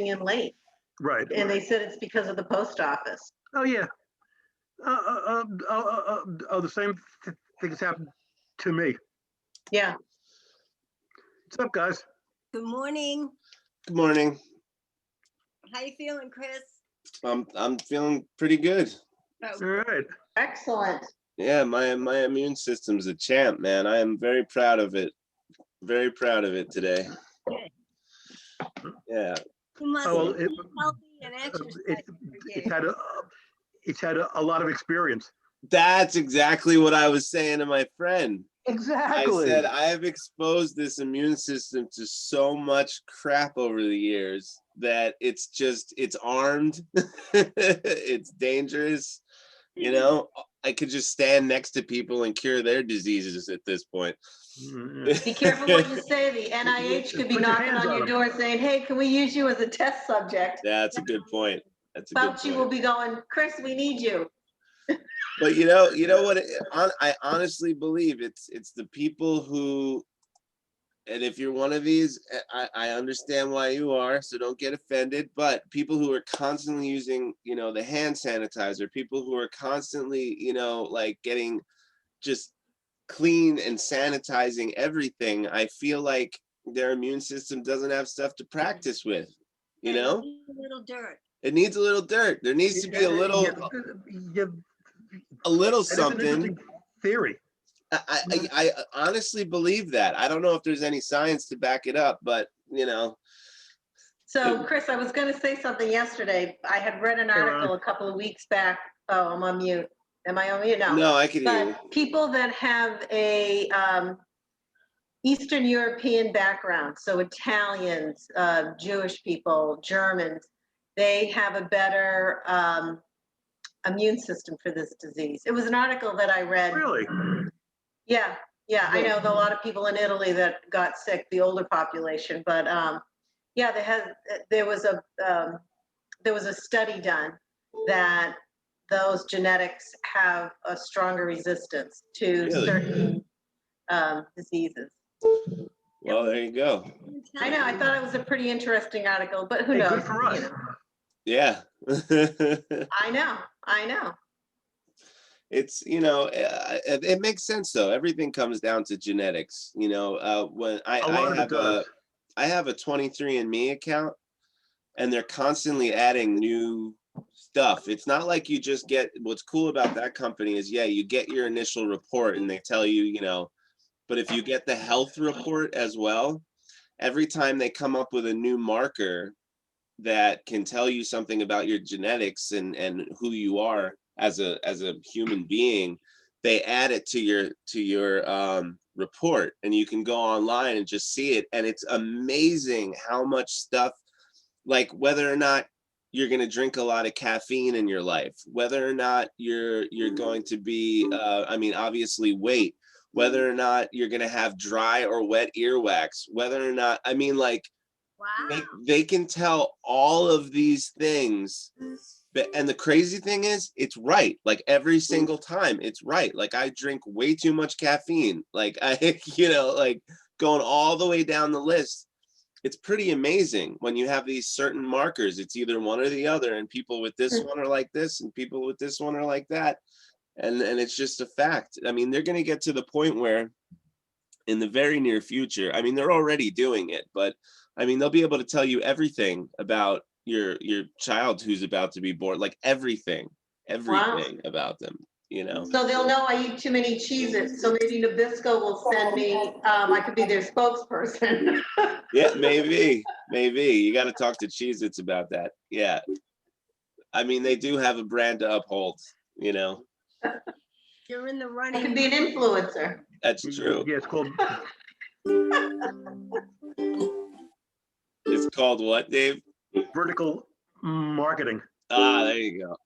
in late. Right. And they said it's because of the post office. Oh yeah. The same things happened to me. Yeah. What's up, guys? Good morning. Good morning. How you feeling, Chris? I'm feeling pretty good. All right. Excellent. Yeah, my immune system's a champ, man. I am very proud of it. Very proud of it today. Good. Yeah. You must Oh, well, be healthy and exercise. It's had a lot of experience. That's exactly what I was saying to my friend. Exactly. I said I have exposed this immune system to so much crap over the years that it's armed. It's dangerous. You know, I could just stand next to people and cure their diseases at this point. Be careful what you say. The NIH could be Put your knocking hands on on your them. door saying, hey, can we use you as a test subject? That's a good point. That's a good Fauci will point. be going, Chris, we need you. But you know what? I honestly believe it's the people who, and if you're one of these, I understand why you are, so don't get offended. But people who are constantly using, the hand sanitizer, people who are constantly, like getting just clean and sanitizing everything, I feel like their immune system doesn't have stuff to practice with. You know, A little dirt. it needs a little dirt. There needs to be a little something. Theory. I honestly believe that. I don't know if there's any science to back it up, but So, Chris, I was going to say something yesterday. I had read an article a couple of weeks back. Oh, I'm on mute. Am I on mute? No, I can hear you. But people that have a Eastern European background, so Italians, Jewish people, Germans, they have a better immune system for this disease. It was an article that I read. Really? Yeah, I know a lot of people in Italy that got sick, the older population, but yeah, there was a study done that those genetics have a stronger resistance to certain diseases. Well, there you go. I know. I thought it was a pretty interesting article, but who knows? Good for us. Yeah. I know. It's it makes sense though. Everything comes down to genetics. When I have a 23andMe account, and they're constantly adding new stuff. It's not like you just get. What's cool about that company is, you get your initial report and they tell you, but if you get the health report as well, every time they come up with a new marker that can tell you something about your genetics and who you are as a human being, they add it to your report, and you can go online and just see it. And it's amazing how much stuff, like whether or not you're going to drink a lot of caffeine in your life, whether or not you're going to be, obviously weight, whether or not you're going to have dry or wet earwax, whether or not, Wow. they can tell all of these things. And the crazy thing is, it's right. Like every single time, it's right. Like I drink way too much caffeine. Like like going all the way down the list. It's pretty amazing when you have these certain markers. It's either one or the other, and people with this one are like this, and people with this one are like that. And it's just a fact. I mean, they're going to get to the point where in the very near future, they're already doing it, but they'll be able to tell you everything about your child who's about to be born, like everything about them, So they'll know I eat too many Cheez-Its, so maybe Nabisco will send me, I could be their spokesperson. Yeah, maybe you got to talk to Cheez-Its about that. Yeah, they do have a brand to uphold. You're in the I running. could be an influencer. That's true. Yeah, it's called. It's called what, Dave? Vertical marketing. Ah, there you go.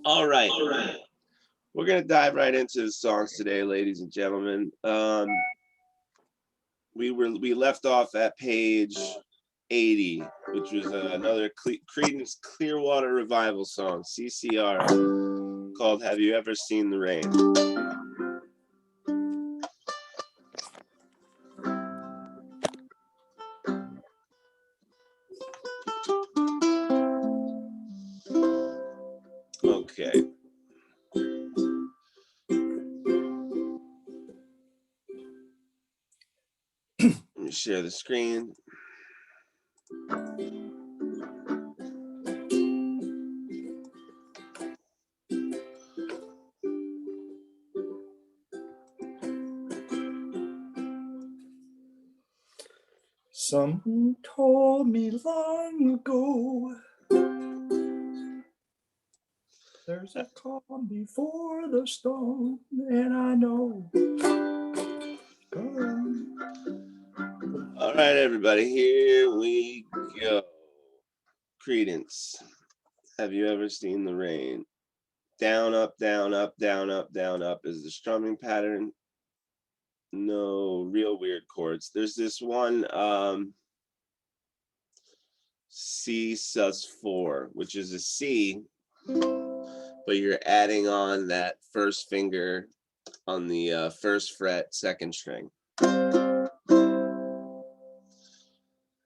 All right. We're gonna dive right into the songs today, ladies and gentlemen. We left off at page 80, which was another Creedence Clearwater Revival song, CCR, called "Have You Ever Seen the Rain?" Okay. Let me share the screen. Someone told me long ago there's a calm before the storm, and I know. All right, everybody, here we go. Credence. Have you ever seen the rain? Down, up, down, up, down, up, down, up is the strumming pattern. No real weird chords. There's this one C sus4, which is a C, but you're adding on that first finger on the first fret, second string. And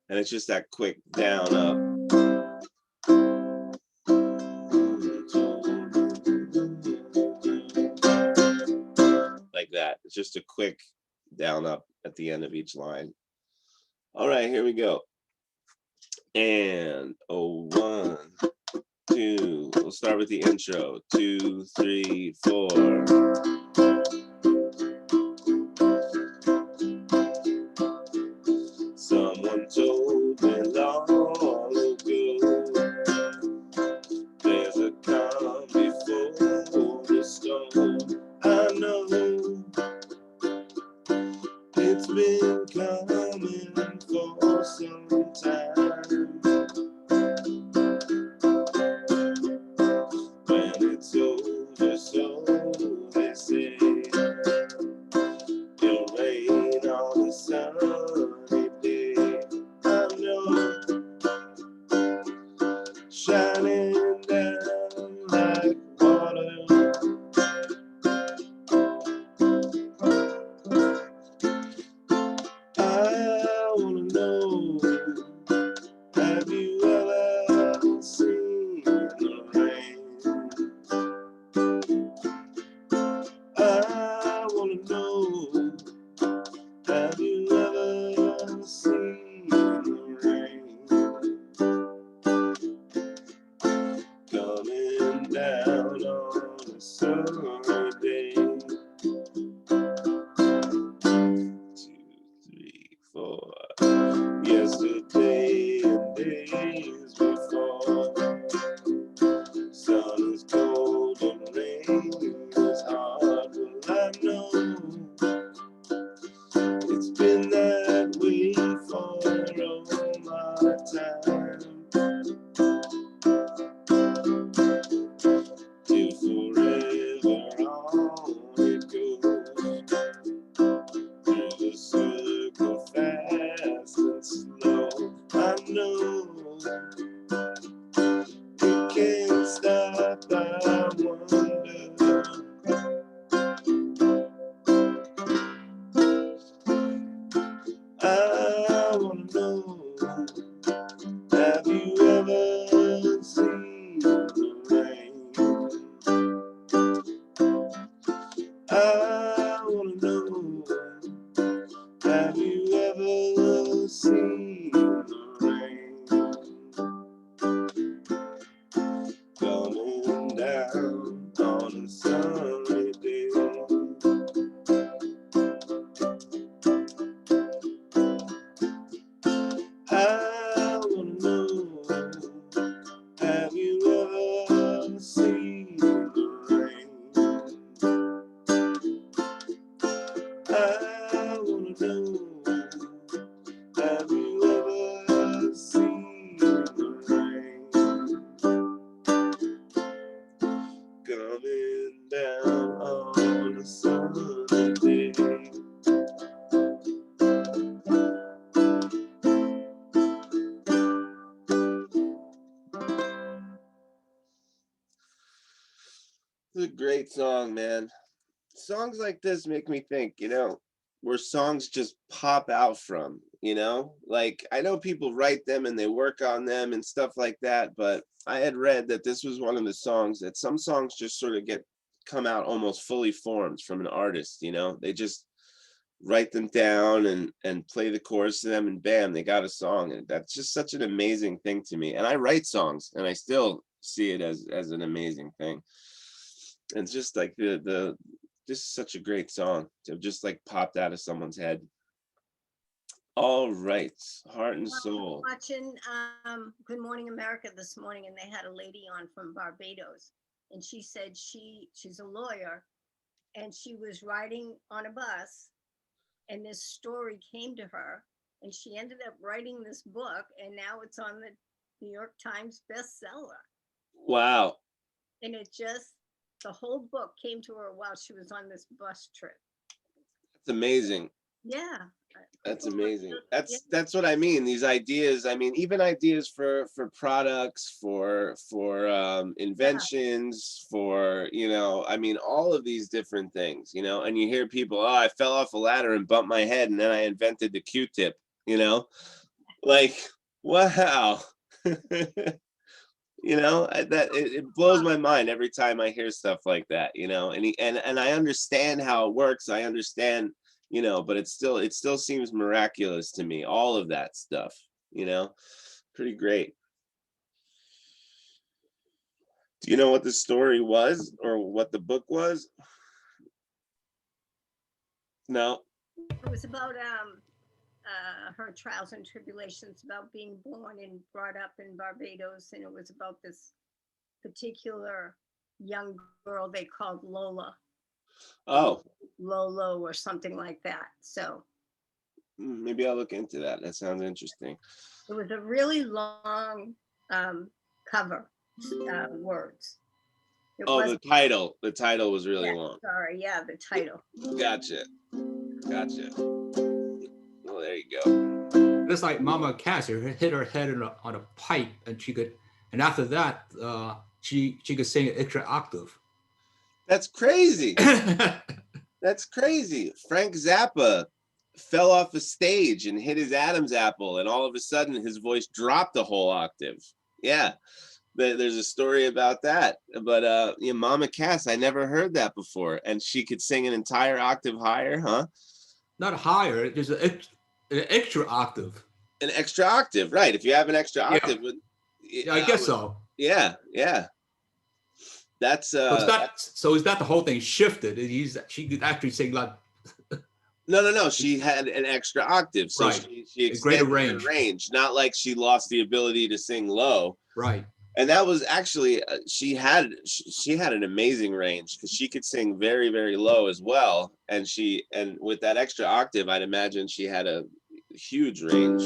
it's just that quick down, up. Like that. It's just a quick down, up at the end of each line. All right, here we go. And 1, 2. We'll start with the intro. 2, 3, 4. Someone told me long ago there's a calm before the storm. I know it's been coming for some time. When it's over, so they say, it'll rain on a sunny day. I know, shining down like water. I wanna know, have you ever seen the rain? I wanna know, have you ever seen the rain coming down on a summer day? 2, 3, 4. Yesterday and days before, sun is cold and rain is hard. Well, I know it's been that way for all my time. Till forever on it goes, through the circle fast and slow. I know it can't stop, I wonder. I wanna know, have you ever seen the rain? I wanna know, have you ever seen the rain coming down on a sunny day? I wanna know, have you ever seen the rain? I wanna know, have you ever seen the rain coming down on a summer day? It's a great song, man. Songs like this make me think, you know, where songs just pop out from, you know? Like, I know people write them and they work on them and stuff like that, but I had read that this was one of the songs that some songs just sort of come out almost fully formed from an artist, you know? They just write them down and play the chorus to them, and bam, they got a song. And that's just such an amazing thing to me. And I write songs and I still see it as an amazing thing. And it's just like just such a great song to have just like popped out of someone's head. All right, Heart and Soul. Watching Good Morning America this morning, and they had a lady on from Barbados, and she said she's a lawyer, and she was riding on a bus, and this story came to her, and she ended up writing this book, and now it's on the New York Times bestseller. Wow. And the whole book came to her while she was on this bus trip. It's amazing. Yeah. That's amazing. That's what I mean. These ideas, I mean, even ideas for products, for inventions, for, you know, I mean, all of these different things, you know, and you hear people, oh, I fell off a ladder and bumped my head and then I invented the Q-tip, you know, like, wow. You know, it blows my mind every time I hear stuff like that, you know, and I understand how it works. I understand, you know, but it still seems miraculous to me, all of that stuff, you know. Pretty great. Do you know what the story was or what the book was? No. It was about her trials and tribulations, about being born and brought up in Barbados, and it was about this particular young girl they called Lola. Oh. Lolo or something like that. So maybe I'll look into that. That sounds interesting. It was a really long cover words. The title. The title was really long. Sorry, yeah, the title. Gotcha. Well, there you go. It's like Mama Cass hit her head on a pipe, and after that, she could sing an extra octave. That's crazy. That's crazy. Frank Zappa fell off a stage and hit his Adam's apple, and all of a sudden his voice dropped a whole octave. Yeah, there's a story about that. But yeah, Mama Cass, I never heard that before, and she could sing an entire octave higher, huh? Not higher, there's an extra octave. An extra octave, right? If you have an extra octave, I guess so. Yeah. That's so is that the whole thing shifted? She could actually sing like no. She had an extra octave, so right. she extended her range. Not like she lost the ability to sing low. Right. And that was actually she had an amazing range because she could sing very, very low as well. And with that extra octave, I'd imagine she had a huge range.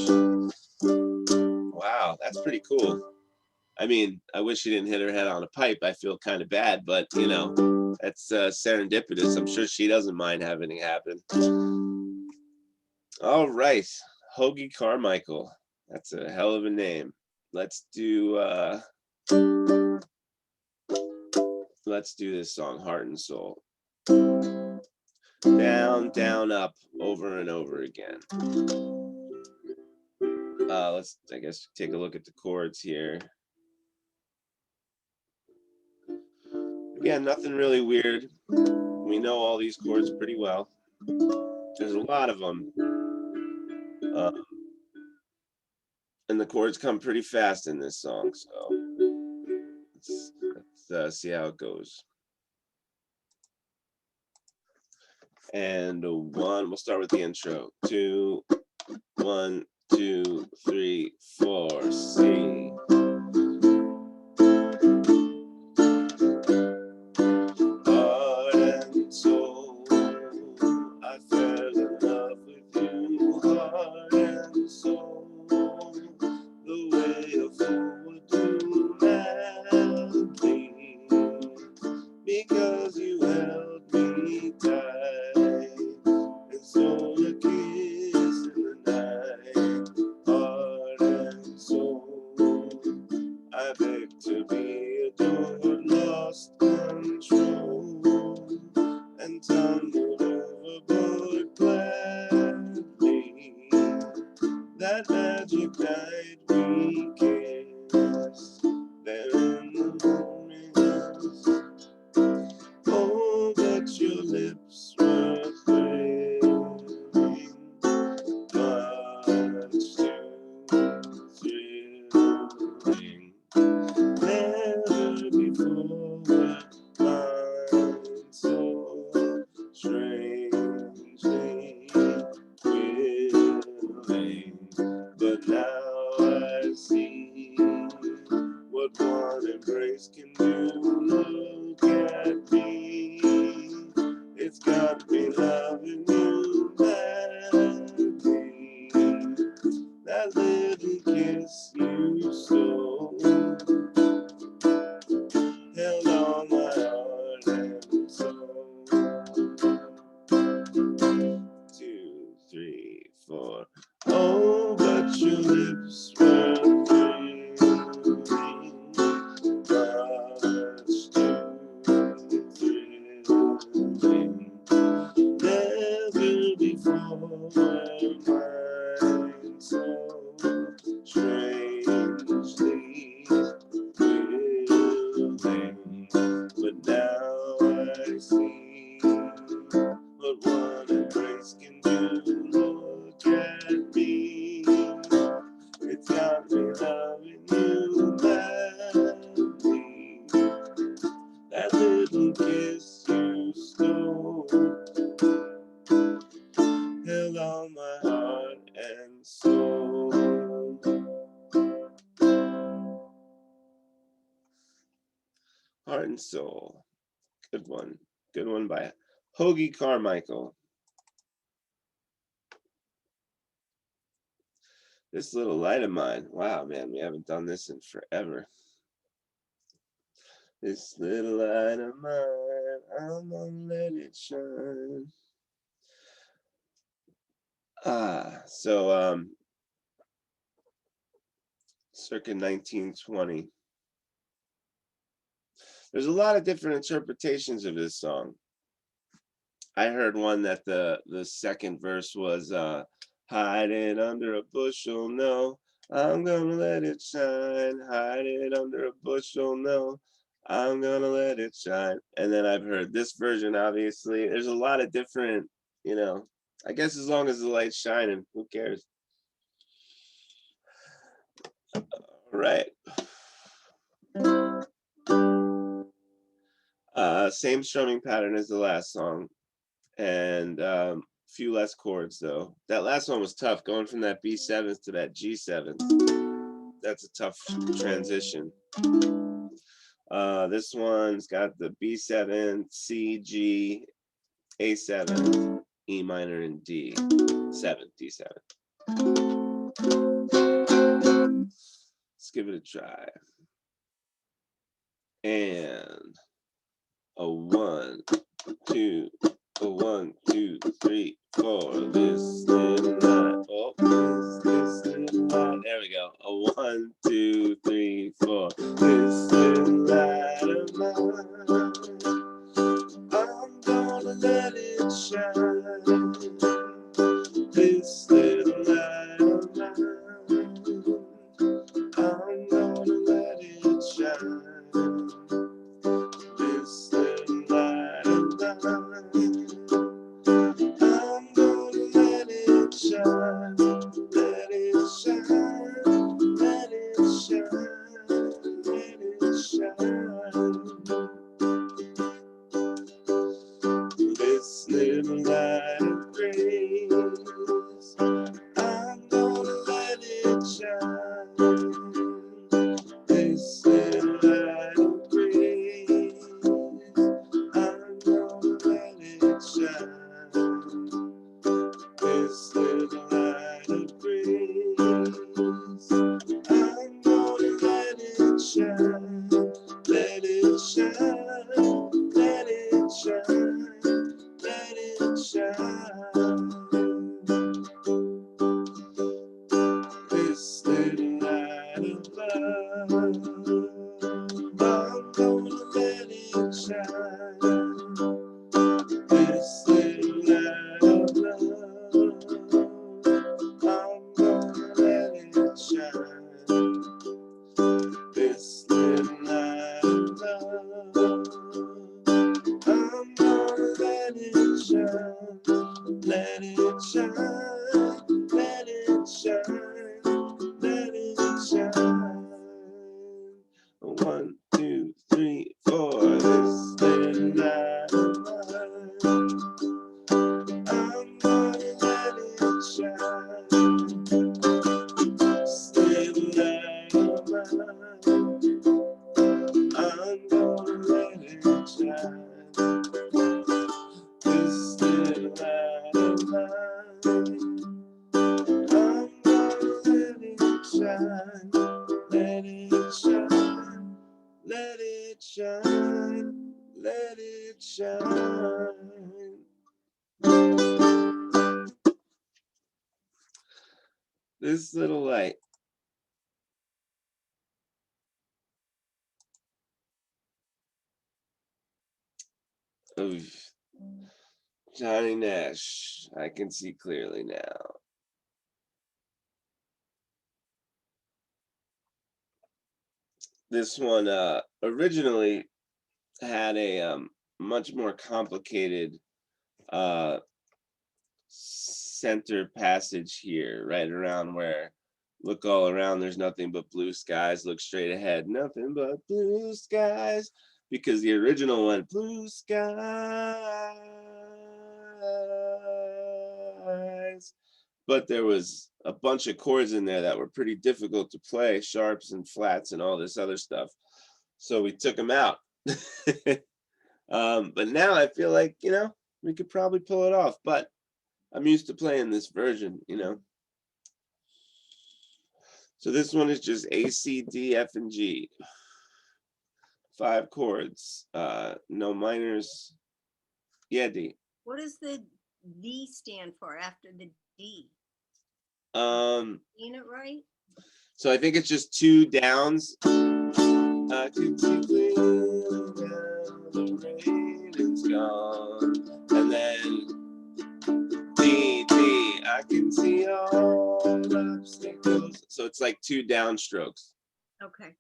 Wow, that's pretty cool. I mean, I wish she didn't hit her head on a pipe. I feel kind of bad, but you know, that's serendipitous. I'm sure she doesn't mind having it happen. All right, Hoagie Carmichael. That's a hell of a name. Let's do this song, Heart and Soul. Down, down, up, over and over again. Let's, I guess, take a look at the chords here. Again, nothing really weird. We know all these chords pretty well. There's a lot of them. And the chords come pretty fast in this song, so let's see how it goes. And we'll start with the intro. 2, 1, 2, 3, 4, C. Heart and soul, I fell in love with you. Heart and soul, the way of forward to melody, because you held me tight, and so a kiss in the night. Heart and soul, I beg to be adored, lost control, and tumbled overboard glad. I see what one embrace can do. Look at me, it's got me loving you madly. That little kiss you stole held on my heart and soul. 2, 3, 4. Oh, but your lips were thrilling, much too thrilling. Never before were mine so strangely willing, but now I see what one embrace can do. Look at me, it's got me loving you madly. That little kiss you stole held on my heart and soul. Heart and Soul. Good one. Good one by Hoagie Carmichael. This Little Light of Mine. Wow, man, we haven't done this in forever. This little light of mine, I'm gonna let it shine. So circa 1920. There's a lot of different interpretations of this song. I heard one that the second verse was hide it under a bushel, no, I'm gonna let it shine. Hide it under a bushel, no, I'm gonna let it shine. And then I've heard this version, obviously. There's a lot of different, you know, I guess as long as the light's shining, who cares? All right. Same strumming pattern as the last song, and few less chords though. That last one was tough, going from that B7 to that G7. That's a tough transition. This one's got the B7, C, G, A7, E minor, and D. 7, D7. Let's give it a try. And a 1, 2, a 1, 2, 3, 4. This little light. Oh, this little light. There we go. A 1, 2, 3, 4. This little light of mine, I'm gonna let it shine. This little light of mine, I'm gonna let it shine. This little light of mine, I'm gonna let it shine. Let it shine, let it shine, let it shine. This little light of grace, I'm gonna let it shine. This little light of grace, I'm gonna let it shine. This little light of grace, I'm gonna let it shine. Let it shine, let it shine, let it shine. This little light of love, I'm gonna let it shine. This little light of love, I'm gonna let it shine. This little light of love, I'm gonna let it shine. Let it shine, let it shine, let it shine. I'm gonna let it shine. This little light of mine. I'm gonna let it shine. Let it shine. Let it shine. Let it shine. This little light. Of Johnny Nash. I can see clearly now. This one originally had a much more complicated center passage here, right around where, look all around, there's nothing but blue skies, look straight ahead, nothing but blue skies, because the original one, blue skies, but there was a bunch of chords in there that were pretty difficult to play, sharps and flats and all this other stuff, so we took them out. But now I feel like, you know, we could probably pull it off, but I'm used to playing this version, you know. So this one is just A, C, D, F, and G. 5 chords, no minors. Yeah, D. What does the V stand for after the D? Seen it right? So I think it's just 2 downs. I can see clearly now the rain is gone. And then D, D, I can see all obstacles. So it's like 2 downstrokes. Okay.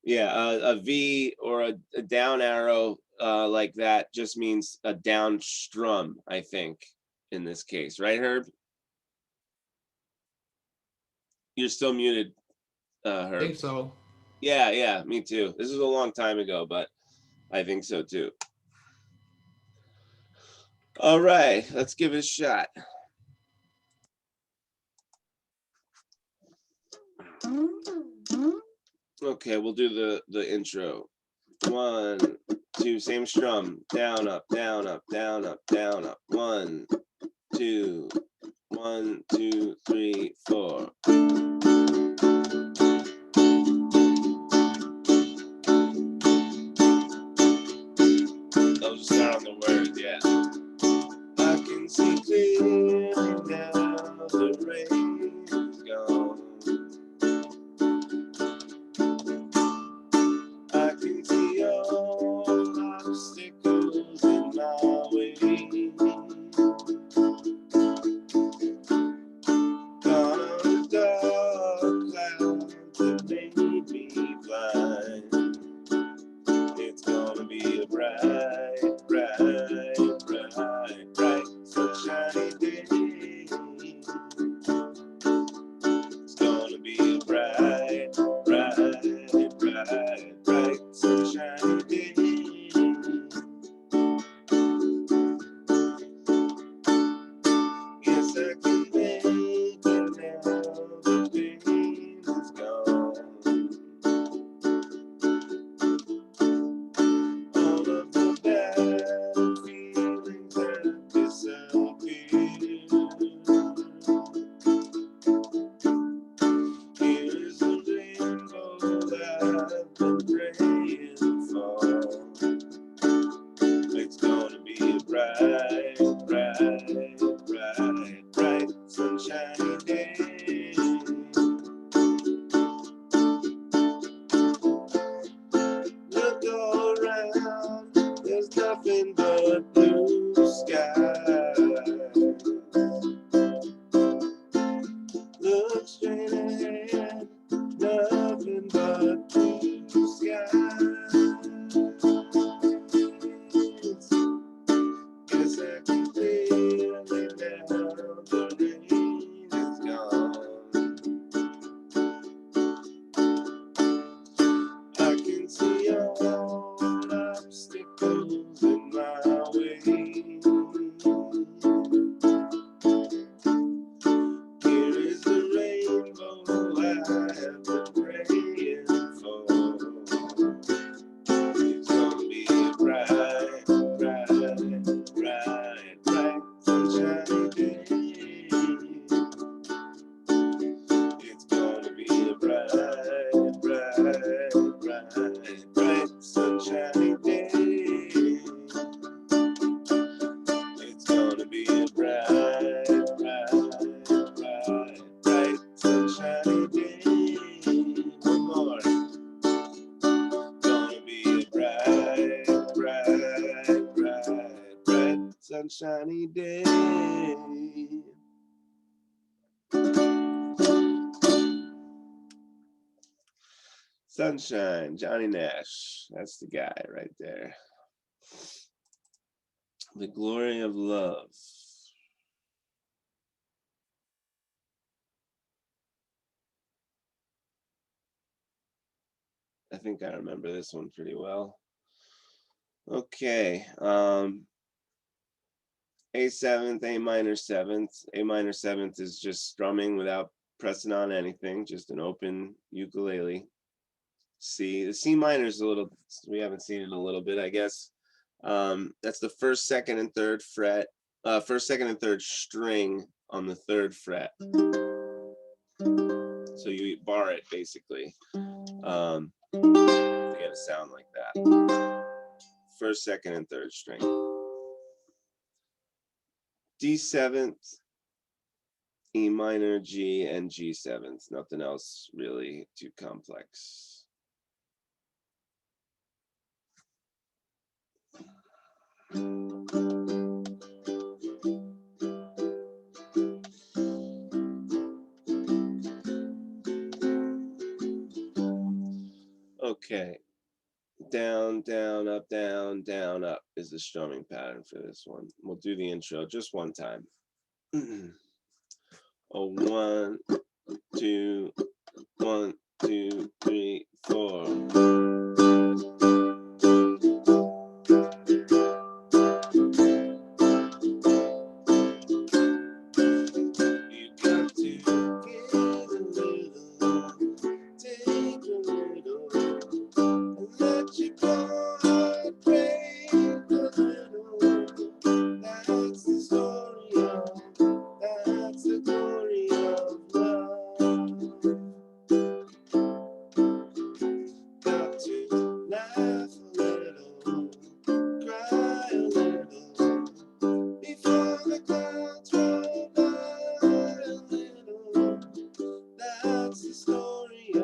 Yeah, a V or a down arrow like that just means a down strum, I think, in this case. Right, Herb? You're still muted, I Herb. think so. Yeah, yeah, me too. This is a long time ago, but I think so too. All right, let's give it a shot. Okay, we'll do the intro. 1, 2, same strum. Down, up, down, up, down, up, down, up. 1, 2, 1, 2, 3, 4. I'll just start on the words, yeah. I can see clearly now the rain is gone. I can see all obstacles in my way. Gone are the dark clouds that made me blind. It's gonna be a bright, bright, bright, bright, sunshiny day. It's gonna be a bright, bright, bright, bright, sunshiny day. Yes, I can make it now. The pain is gone. All of the bad feelings have disappeared. Here is the rainbow that I've been praying for. It's gonna be a bright, bright, bright, bright, sunshiny day. Look all around, there's nothing but blue skies. Look straight ahead, nothing but blue skies. Yes, I can feel it now, the rain is gone. I can see all obstacles in my way. Here is the rainbow I have been praying sunshiny day. Sunshine, Johnny Nash. That's the guy right there. The glory of love. I think I remember this one pretty well. Okay. A7th, A minor 7th. A minor 7th is just strumming without pressing on anything, just an open ukulele. C. The C minor is a little, we haven't seen it in a little bit, I guess. That's the first, second, and third fret. First, second, and third string on the third fret. So you bar it basically. To get a sound like that. First, second, and third string. D7th, E minor, G, and G7th. Nothing else really too complex. Okay. Down, down, up, down, down, up is the strumming pattern for this one. We'll do the intro just one time. A 1, 2, 1, 2, 3, 4. You got to give a little, take a little, and let your heart break a little. That's the story of, that's the glory of love. Got to laugh a little, cry a little, before the clouds roll by a little. That's the story of,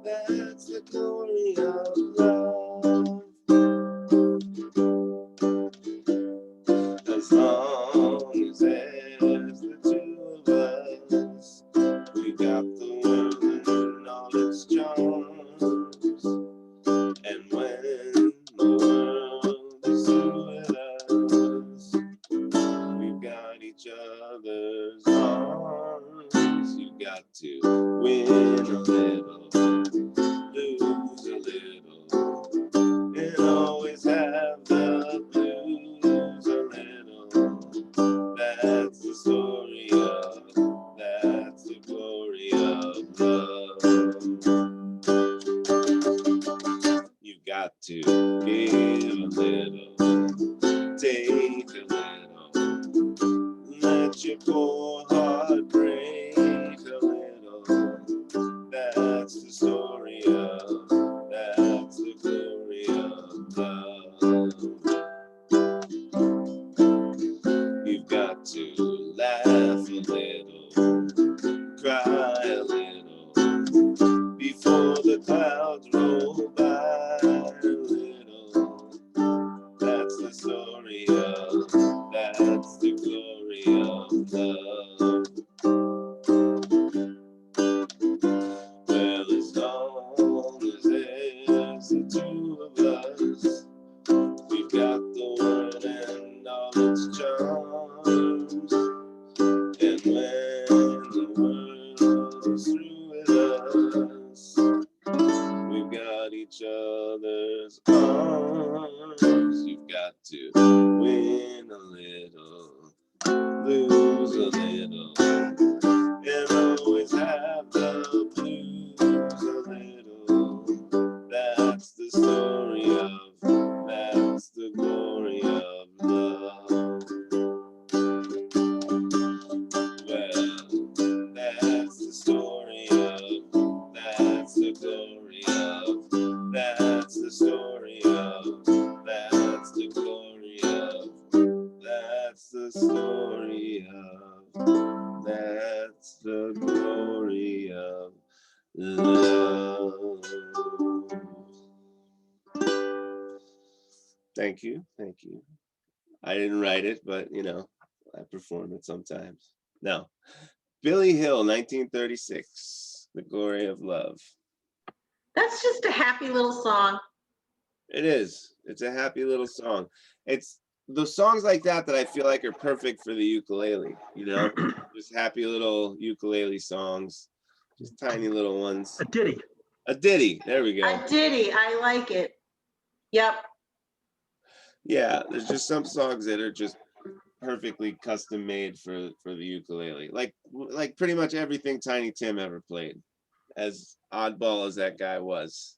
that's the glory of love. As long as there's the two of us, we got the world and all its charms. And when the world is through with us, we've got each other's arms. You got to win a little, lose a little, and always have the blues a little. That's the story of, that's the glory of love. You got to give a little, take a little, let your poor heart break a little. That's the story of, that's the glory of love. You've got to laugh a little, cry a little, before the clouds roll by a little. That's the story of, that's the glory of love. Well, as long as there's the two of us, we've got the world and all its charms. And when the world is through with us, we've got each other's arms. You've got to win a little, lose a little, and always have the blues a little. That's the story of, that's the glory of love. Well, that's the story of, that's the glory of, that's the story of, that's the glory of, that's the story of, that's the glory of love. Thank you, thank you. I didn't write it, but you know, I perform it sometimes. No. Billy Hill, 1936, The Glory of Love. That's just a happy little song. It is. It's a happy little song. It's the songs like that that I feel like are perfect for the ukulele, you know? Just happy little ukulele songs, just tiny little ones. A ditty. A ditty. There we go. A ditty. I like it. Yep. Yeah, there's just some songs that are just perfectly custom made for the ukulele. Like pretty much everything Tiny Tim ever played. As oddball as that guy was,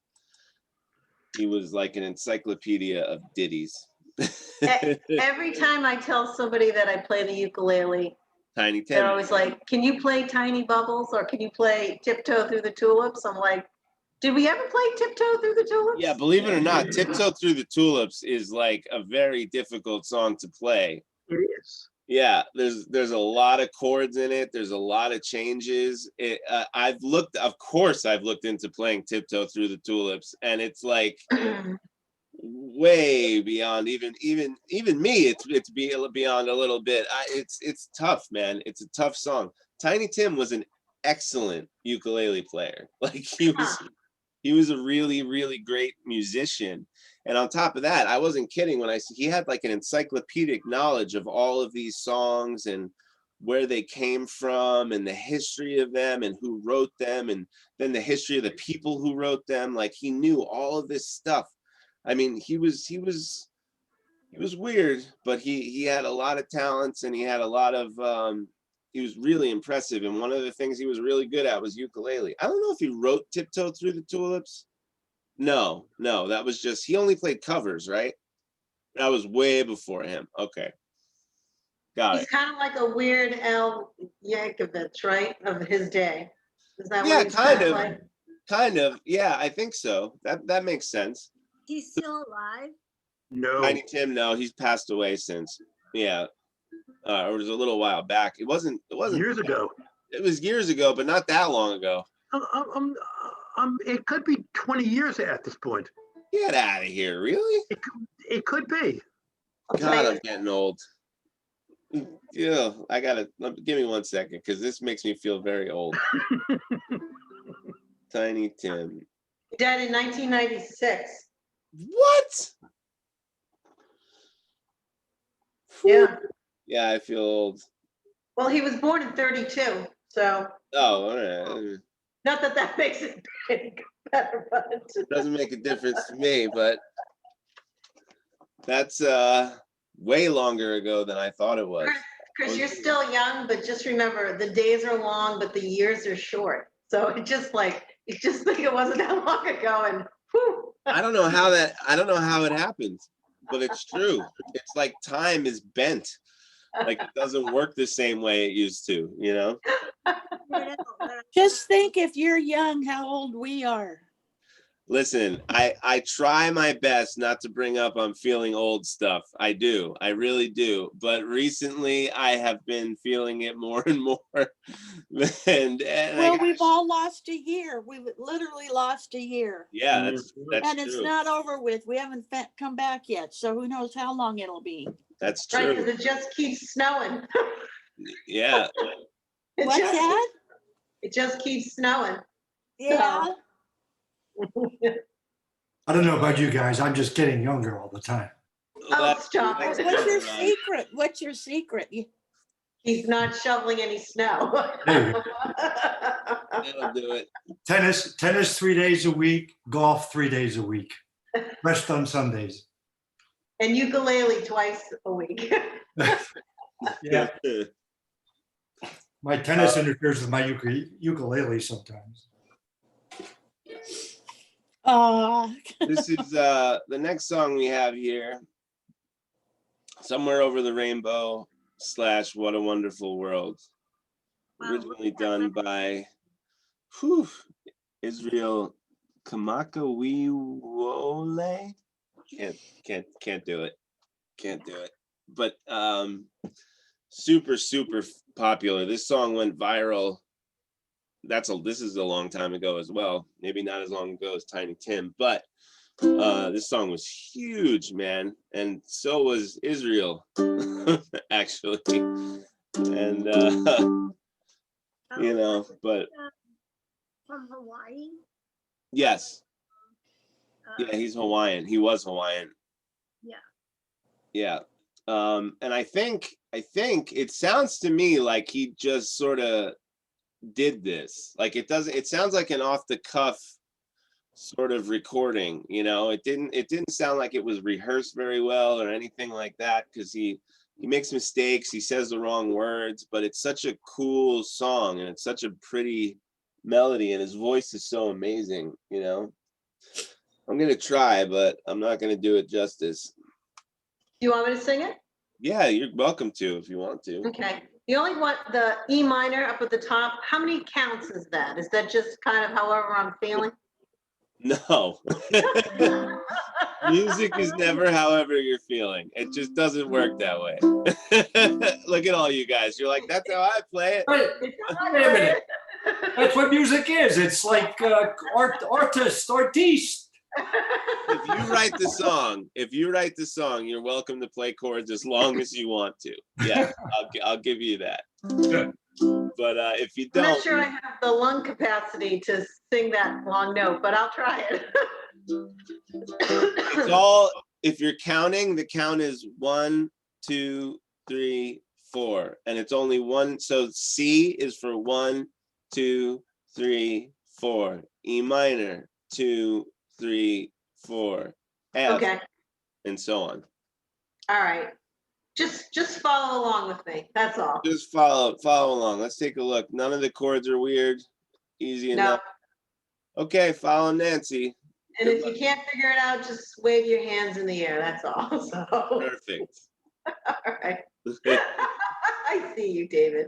he was like an encyclopedia of ditties. Every time I tell somebody that I play the ukulele, Tiny Tim. they're always like, can you play Tiny Bubbles or can you play Tiptoe Through the Tulips? I'm like, did we ever play Tiptoe Through the Tulips? Yeah, believe it or not, Tiptoe Through the Tulips is like a very difficult song to play. It is. Yeah, there's a lot of chords in it. There's a lot of changes. Of course, I've looked into playing Tiptoe Through the Tulips, and it's like way beyond even me. It's beyond a little bit. It's tough, man. It's a tough song. Tiny Tim was an excellent ukulele player. Like he was a really, really great musician. And on top of that, I wasn't kidding when I said he had like an encyclopedic knowledge of all of these songs and where they came from and the history of them and who wrote them and then the history of the people who wrote them. Like he knew all of this stuff. I mean, he was weird, but he had a lot of talents and he had a lot of he was really impressive. And one of the things he was really good at was ukulele. I don't know if he wrote Tiptoe Through the Tulips. No, that was just, he only played covers, right? That was way before him. Okay. Got He's it. kind of like a Weird Al Yankovic, right? Of his day. Is that Yeah, what he's kind of. like? Kind of. Yeah, I think so. That makes sense. He's still alive? No. Tiny Tim, no, he's passed away since. Yeah. It was a little while back. It wasn't Years ago. It was years ago, but not that long ago. It could be 20 years at this point. Get out of here, really? It could be. God, I'm getting old. Yeah, give me 1 second because this makes me feel very old. Tiny Tim. He died in 1996. What? Yeah. Yeah, I feel old. Well, he was born in 32, so Oh, all right. not that makes it big, better, but Doesn't make a difference to me, but that's way longer ago than I thought it was. Chris, you're still young, but just remember the days are long, but the years are short. So you just think it wasn't that long ago, and whew. I don't know how it happened, but it's true. It's like time is bent. Like it doesn't work the same way it used to, you know? Just think if you're young, how old we are. Listen, I try my best not to bring up I'm feeling old stuff. I do. I really do. But recently I have been feeling it more and more. and Well, we've all lost a year. We've literally lost a year. Yeah, that's And true. it's not over with. We haven't come back yet. So who knows how long it'll be. That's Right, true. because it just keeps snowing. Yeah. What's that? It just keeps snowing. Yeah. I don't know about you guys. I'm just getting younger all the time. Oh, stop that's- it. What's your secret? What's your secret? He's not shoveling any snow. There you go. That'll do it. Tennis 3 days a week, golf 3 days a week, rest on Sundays. And ukulele twice a week. Yeah, my tennis interferes with my ukulele sometimes. This is the next song we have here. Somewhere Over the Rainbow / What a Wonderful World. Wow, Originally look at that. done by Israel Kamakawiwole. Can't do it. Can't do it. But super popular. This song went viral. This is a long time ago as well. Maybe not as long ago as Tiny Tim, but This song was huge, man, and so was Israel, actually. And you know, but From Hawaii? yes, Uh, yeah, he's Hawaiian. He was Hawaiian. Yeah. Yeah. And I think it sounds to me like he just sort of did this. Like it sounds like an off the cuff sort of recording, you know. It didn't sound like it was rehearsed very well or anything like that, because he makes mistakes, he says the wrong words, but it's such a cool song and it's such a pretty melody and his voice is so amazing, you know. I'm gonna try, but I'm not gonna do it justice. Do you want me to sing it? Yeah, you're welcome to if you want to. Okay. The only one, the E minor up at the top, how many counts is that? Is that just kind of however I'm feeling? No. Music is never however you're feeling. It just doesn't work that way. Look at all you guys. You're like, that's how I play it. Wait, wait a minute. That's what music is. It's like artist. If you write the song, you're welcome to play chords as long as you want to. Yeah, I'll give you that. Good. But if you I'm don't, not sure I have the lung capacity to sing that long note, but I'll try it. it's all, if you're counting, the count is 1, 2, 3, 4, and it's only one. So C is for 1, 2, 3, 4. E minor 2, 3, 4. F, Okay. and so on. All right. Just follow along with me. That's all. Just follow along. Let's take a look. None of the chords are weird. Easy No. enough. Okay, follow Nancy. And if you can't figure it out, just wave your hands in the air. That's all. So, Perfect. all right. I see you, David.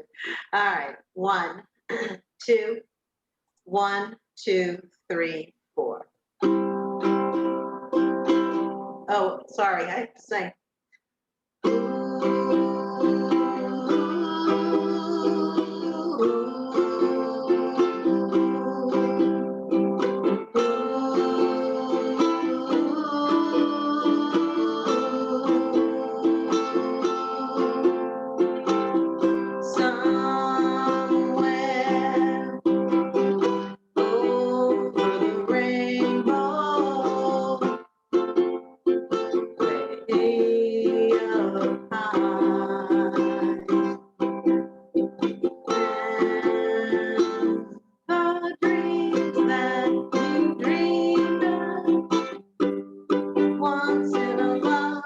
All right. 1, 2, 1, 2, 3, 4. Oh, sorry. I have to sing. Somewhere over the rainbow, way up high, and the dreams that you dreamed of once in a love.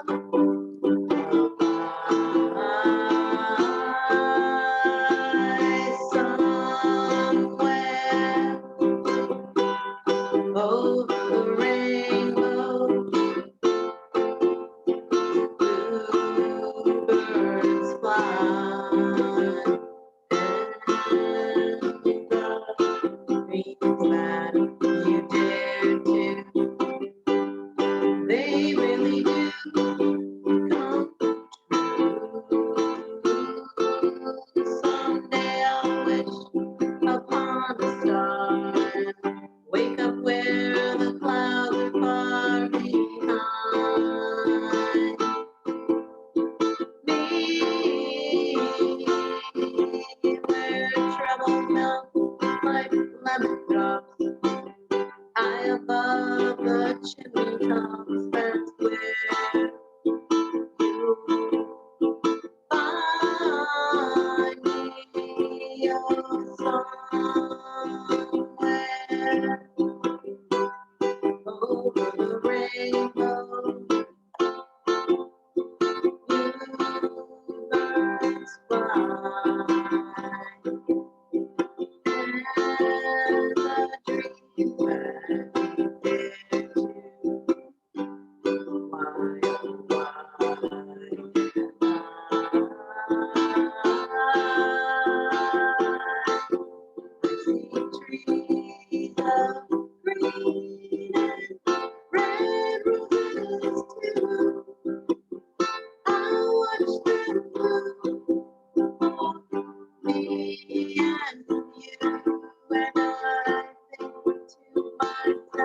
Somewhere over the rainbow, bluebirds fly, and the dreams that you dare to, they really do come true. Someday I'll wish upon a star and wake up where the clouds are far behind me, where trouble melts like lemon drops high above the chimney tops. That's where you find me. Oh, somewhere over the rainbow, bluebirds fly, and the dreams that you dare to, why, oh, I see trees of green and red roses too. I watch them bloom for me and you, and I think to myself,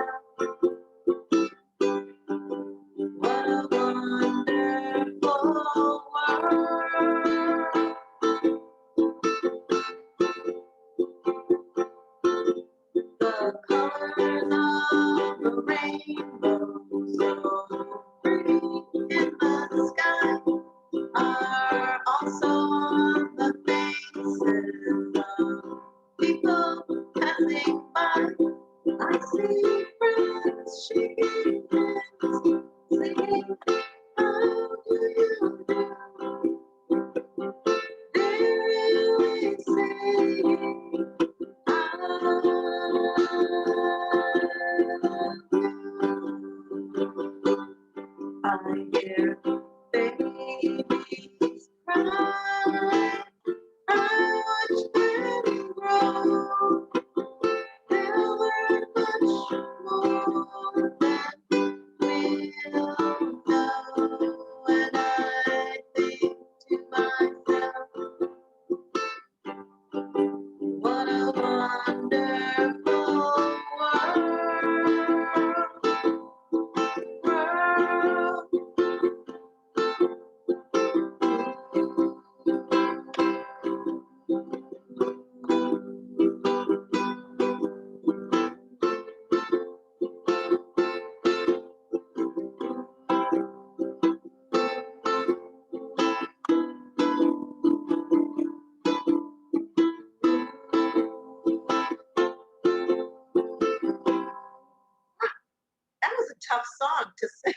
Tough song to sing.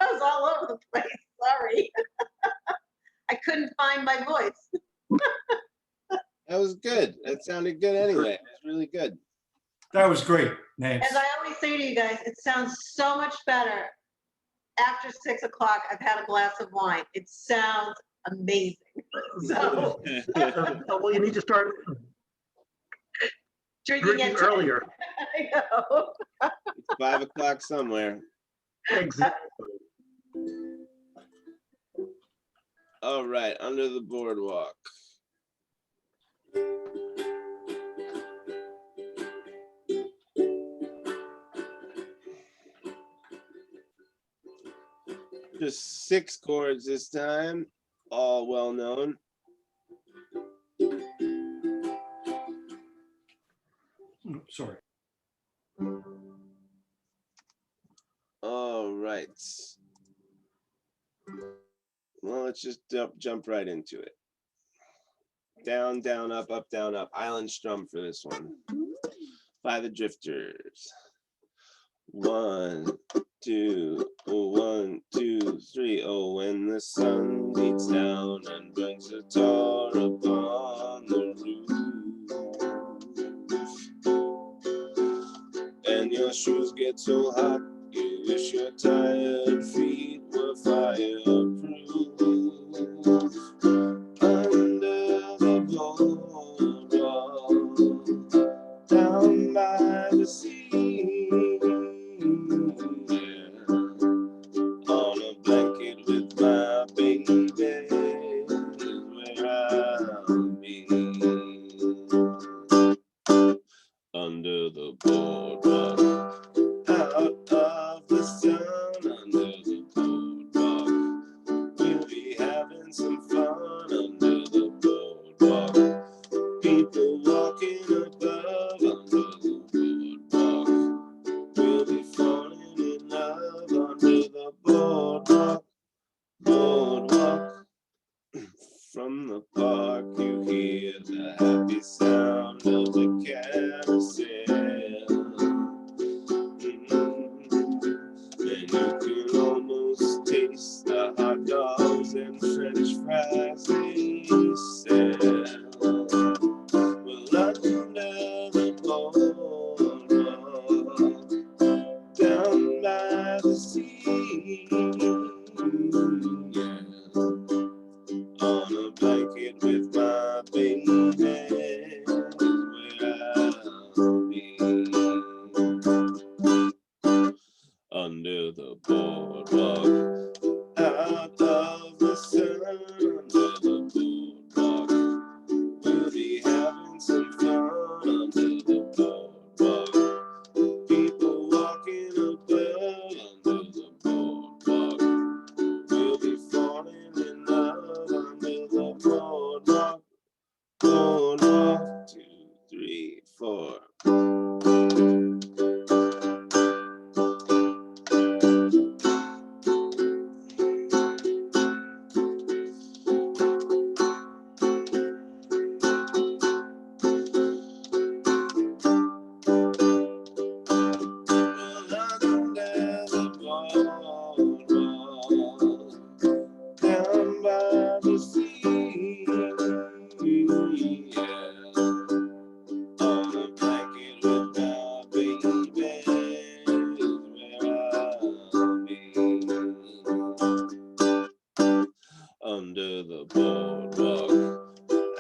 I was all over the place. Sorry. I couldn't find my voice. That was good. That sounded good anyway. It was really good. That was great, Nance. As I always say to you guys, it sounds so much better after 6 o'clock. I've had a glass of wine. It sounds amazing. So Well, you need to start drinking it earlier. I know. It's 5 o'clock somewhere. Exactly. All right, Under the Boardwalk. Just 6 chords this time, all well known. Sorry. All right. Well, let's just jump right into it. Down, down, up, down, up. Island strum for this one. By the Drifters. 1, 2, 1, 2, 3. Oh, when the sun beats down and brings a tar upon the roof, and your shoes get so hot, you wish your tired feet were fireproof. Under the boardwalk, down by the sea, yeah. On a blanket with my baby is where I'll be. Under the boardwalk, out of the sun. Under the boardwalk, we'll be having some fun. Under the boardwalk, people walking above. Under the boardwalk, we'll be falling in love. Under the boardwalk, boardwalk. From the park you hear the happy sound of the carousel. And you can almost taste the hot dogs and French fries they sell. Well, under the boardwalk, down by the sea, yeah. On a blanket with my baby is where I'll be. Under the boardwalk, out of the sun. Under the boardwalk, we'll be having some fun. Under the boardwalk, people walking above. Under the boardwalk, we'll be falling in love. Under the boardwalk, boardwalk. 2, 3, 4. the boardwalk,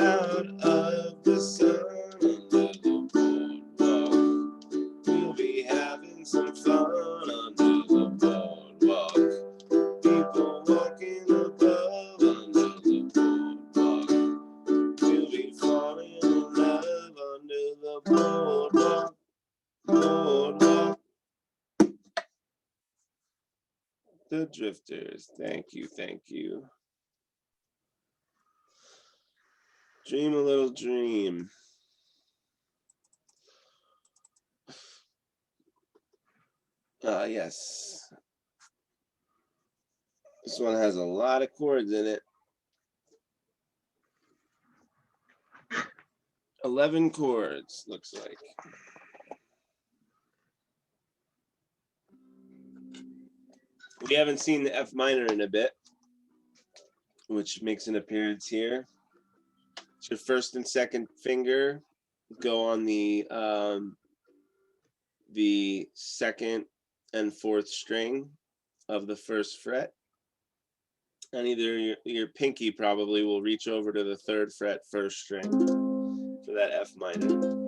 out of the sun, under the boardwalk. We'll be having some fun under the boardwalk. People walking above under the boardwalk. We'll be falling in love under the boardwalk. Boardwalk. The Drifters. Thank you, thank you. Dream a little dream. Yes. This one has a lot of chords in it. 11 chords, looks like. We haven't seen the F minor in a bit, which makes an appearance here. It's your first and second finger go on the second and fourth string of the first fret. And either your pinky probably will reach over to the third fret first string for that F minor.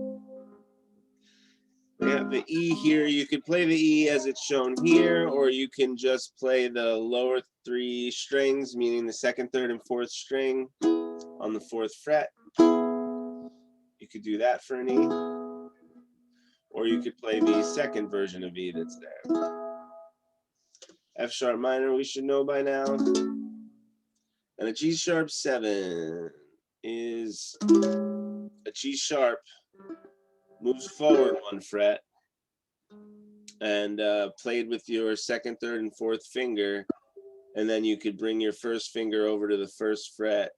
We have the E here. You could play the E as it's shown here, or you can just play the lower three strings, meaning the second, third, and fourth string on the fourth fret. You could do that for an E. Or you could play the second version of E that's there. F sharp minor, we should know by now. And a G sharp 7 is a G sharp, moves forward one fret, and played with your second, third, and fourth finger. And then you could bring your first finger over to the first fret,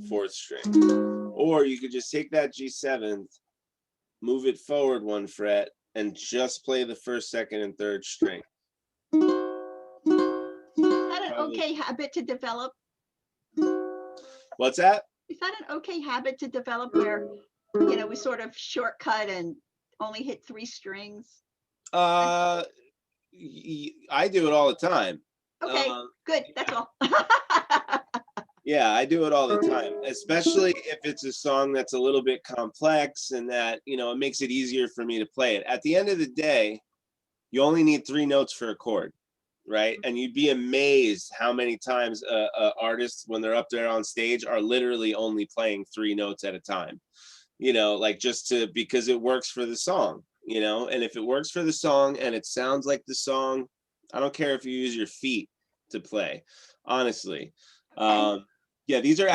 fourth string. Or you could just take that G7, move it forward one fret, and just play the first, second, and third string. Is that an okay habit to develop? What's that? Is that an okay habit to develop where, you know, we sort of shortcut and only hit 3 strings? I do it all the time. Okay, good. That's all. Yeah, I do it all the time, especially if it's a song that's a little bit complex and that, you know, it makes it easier for me to play it. At the end of the day, you only need 3 notes for a chord, right? And you'd be amazed how many times artists, when they're up there on stage, are literally only playing 3 notes at a time, you know, like because it works for the song, you know. And if it works for the song and it sounds like the song, I don't care if you use your feet to play, honestly. Yeah, these are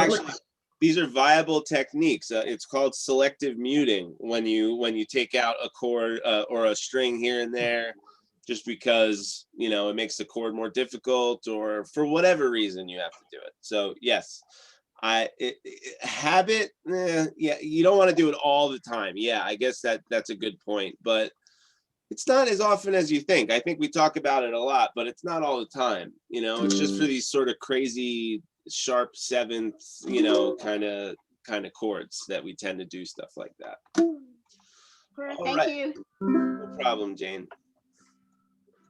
viable techniques. It's called selective muting when you take out a chord or a string here and there, just because, you know, it makes the chord more difficult, or for whatever reason you have to do it. So yes, habit. Yeah, you don't want to do it all the time. Yeah, I guess that's a good point, but it's not as often as you think. I think we talk about it a lot, but it's not all the time. You know, it's just for these sort of crazy sharp 7th, you know, kind of chords that we tend to do stuff like that. Thank you. No problem, Jane.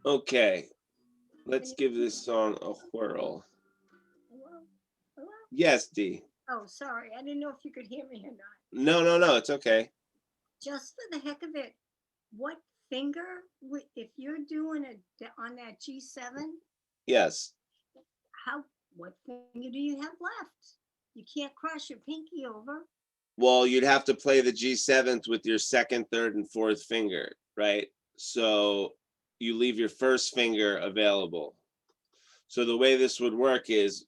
Okay, let's give this song a whirl. Hello? Hello? Yes, D. Oh, sorry. I didn't know if you could hear me or not. No, it's okay. Just for the heck of it, what finger, if you're doing it on that G7, Yes. what finger do you have left? You can't cross your pinky over. Well, you'd have to play the G7th with your second, third, and fourth finger, right? So you leave your first finger available. So the way this would work is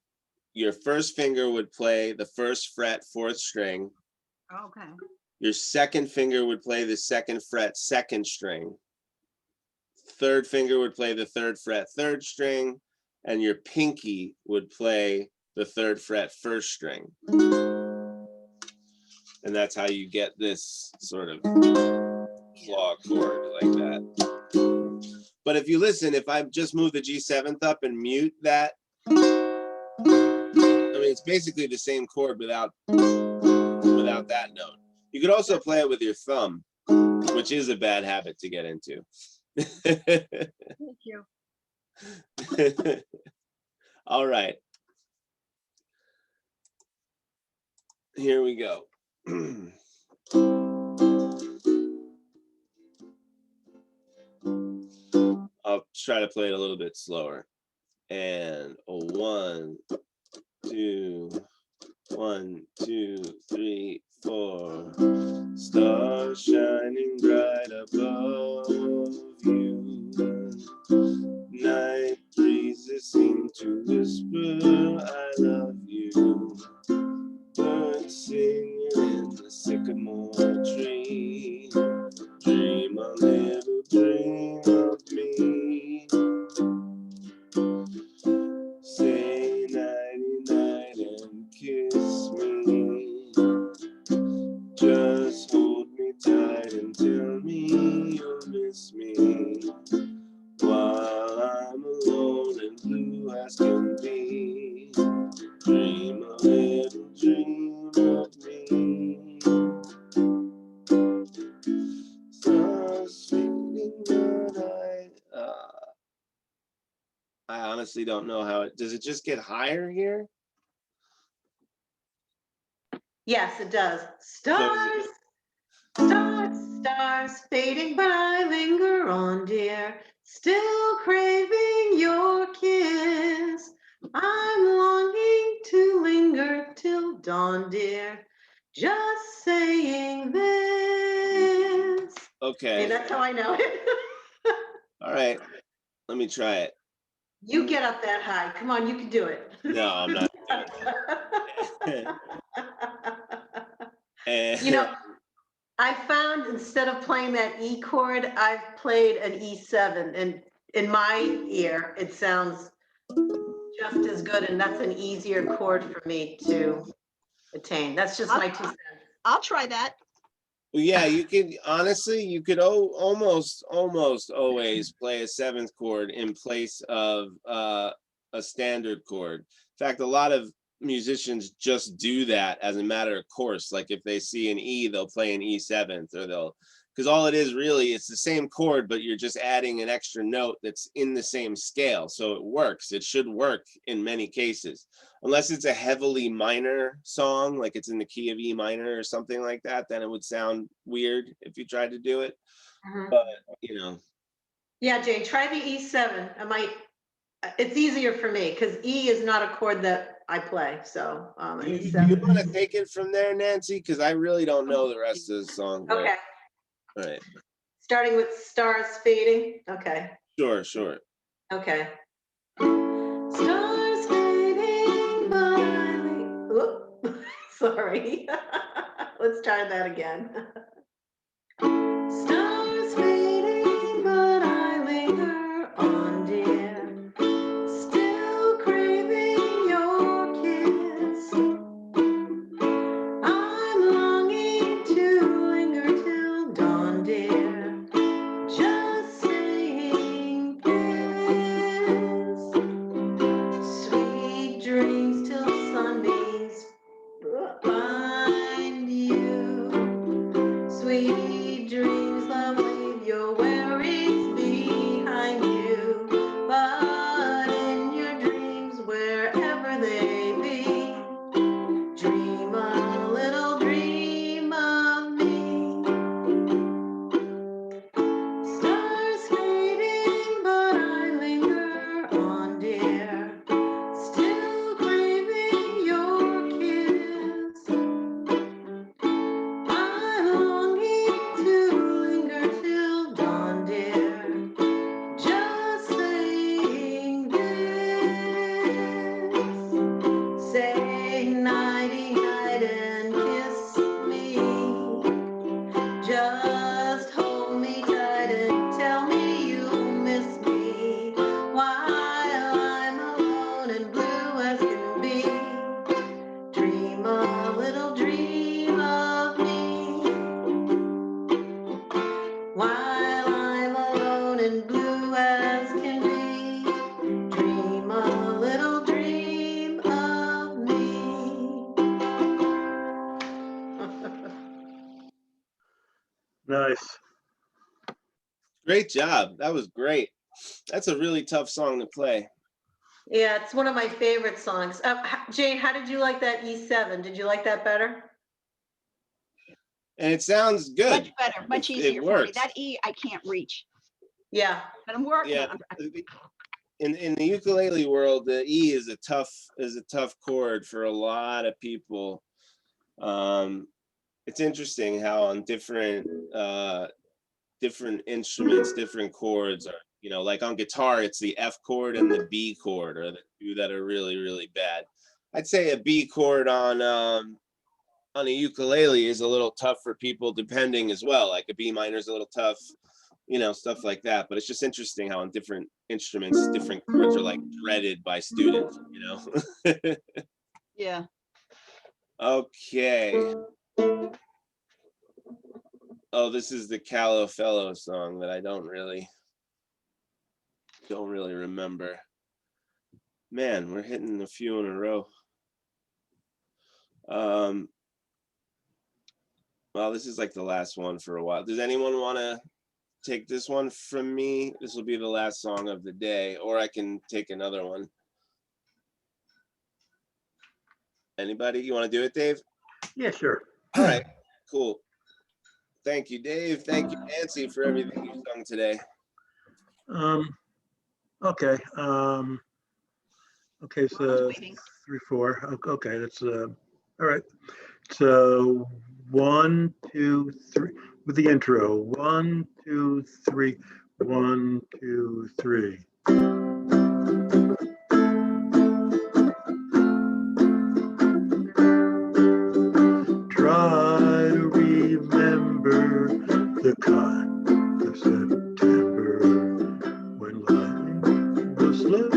your first finger would play the first fret, fourth string. Okay. Your second finger would play the second fret, second string. Third finger would play the third fret, third string. And your pinky would play the third fret, first string. And that's how you get this sort of claw chord like that. But if you listen, if I just move the G7th up and mute that, I mean, it's basically the same chord without that note. You could also play it with your thumb, which is a bad habit to get into. Thank you. All right. Here we go. I'll try to play it a little bit slower. And a 1, 2, 1, 2, 3, 4. Stars shining bright above you. Night breezes seem to whisper, I love you. Birds singing in the sycamore tree. Dream a little dream of me. Say nighty night and kiss me. Just hold me tight and tell me you'll miss me. While I'm alone and blue as can be. Dream a little dream of me. Stars fading, but I honestly don't know how it, does it just get higher here? Yes, it does. So Stars, stars, stars fading by, linger on, dear. Still craving your kiss. I'm longing to linger till dawn, dear. Just saying this. Okay. That's how I know it. All right. Let me try it. You get up that high. Come on, you can do it. No, I'm not doing it. You know, I found instead of playing that E chord, I've played an E7, and in my ear, it sounds just as good, and that's an easier chord for me to attain. That's just my 2 cents. I'll try that. Well, yeah, you could honestly, you could almost always play a 7th chord in place of a standard chord. In fact, a lot of musicians just do that as a matter of course. Like if they see an E, they'll play an E7th, or they'll, because all it is really, it's the same chord, but you're just adding an extra note that's in the same scale. So it works. It should work in many cases. Unless it's a heavily minor song, like it's in the key of E minor or something like that, then it would sound weird if you tried to do it. But, you know. Yeah, Jane, try the E7. It's easier for me because E is not a chord that I play. So an You E7. want to take it from there, Nancy? Because I really don't know the rest of the song. Okay. All right. Starting with stars fading. Okay. Sure. Okay. Stars fading by. Whoop. Sorry. Let's try that again. Stars fading, but I linger on, dear. Still craving your kiss. I'm longing to linger till dawn, dear. Just saying this. Sweet dreams till sunbeams find you. Sweet dreams, love, leave your worries behind you. But in your dreams, wherever they be, dream a little dream of me. Stars fading, but I linger on, dear. Still craving your kiss. I'm longing to linger till dawn, dear. Just saying this. Say nighty night and kiss me. Just hold me tight and tell me you'll miss me while I'm alone and blue as can be. Dream a little dream of me while I'm alone and blue as can be. Dream a little dream of me. Nice. Great job. That was great. That's a really tough song to play. Yeah, it's one of my favorite songs. Jane, how did you like that E7? Did you like that better? And it sounds good. Much better, much It easier for me. works. That E I can't reach, Yeah. but I'm working Yeah. on it. In the ukulele world, the E is a tough chord for a lot of people. It's interesting how on different instruments, different chords are, you know, like on guitar, it's the F chord and the B chord are the two that are really, really bad. I'd say a B chord on a ukulele is a little tough for people depending as well. Like a B minor is a little tough, you know, stuff like that. But it's just interesting how on different instruments, different chords are like dreaded by students, you know? Yeah. Okay. Oh, this is the Callow Fellow song that I don't really remember. Man, we're hitting a few in a row. Well, this is like the last one for a while. Does anyone want to take this one from me? This will be the last song of the day, or I can take another one. Anybody? You want to do it, Dave? Yeah, sure. All right, cool. Thank you, Dave. Thank you, Nancy, for everything you've sung today. Okay. Okay, Ron's so waiting. 3, 4. Okay, that's all right. So 1, 2, 3 with the intro. 1, 2, 3. 1, 2, 3. Try to remember the kind of September when life was slow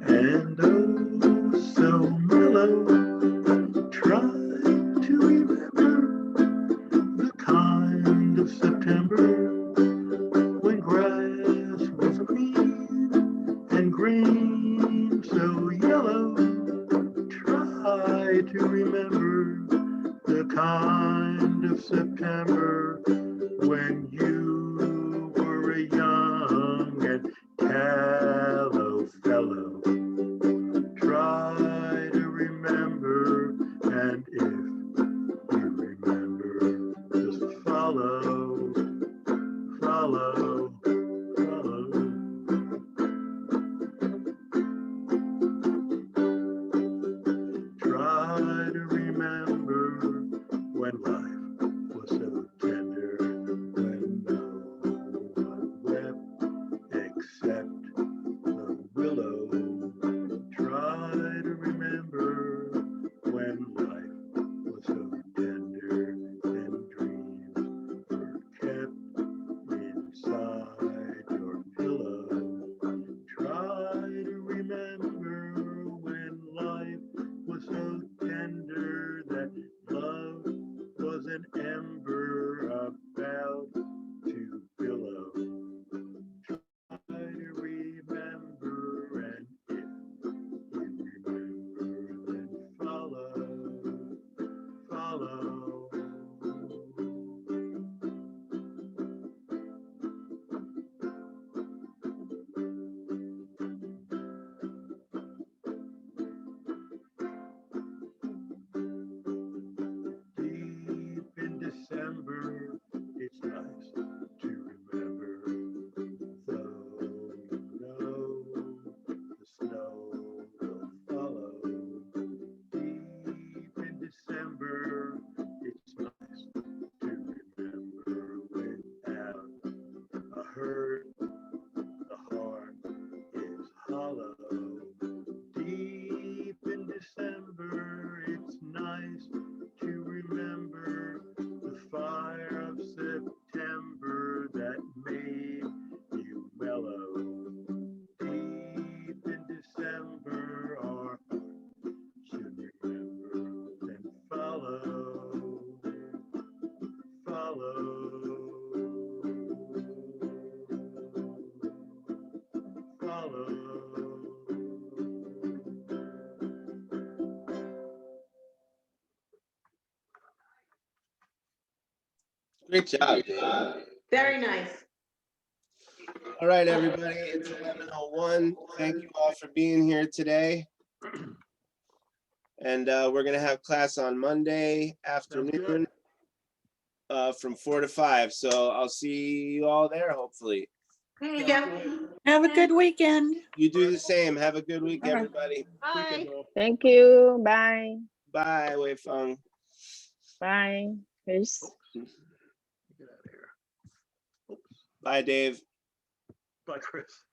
and oh so mellow. Try to remember the kind of September when grass was green and green so yellow. Try to remember the kind of September when you were a young and callow fellow. Try to remember, and if you remember, just follow, follow, follow. Try to remember when life was so tender, when no one wept except the willow. Try to remember when life was so tender and dreams were kept inside your pillow. Try to remember when life was so tender that love was an ember about to billow. Try to remember, and if you remember, then follow, follow. Deep in December, it's nice to remember, though you know the snow will follow. Deep in December, it's nice to remember without a hurt, the heart is hollow. Deep in December, it's nice to remember the fire of September that made you mellow. Deep in December, our heart should remember and follow, follow, follow. Great job, Dave. Very nice. All right, everybody, it's 11:01. Thank you all for being here today. And we're gonna have class on Monday afternoon from 4 to 5. So I'll see you all there, hopefully. Yeah. Have a good weekend. You do the same. Have a good week, All right. everybody. Bye. Thank you. Bye. Bye, Wei Feng. Bye. Peace. Get out of here. Oops. Bye, Dave. Bye, Chris.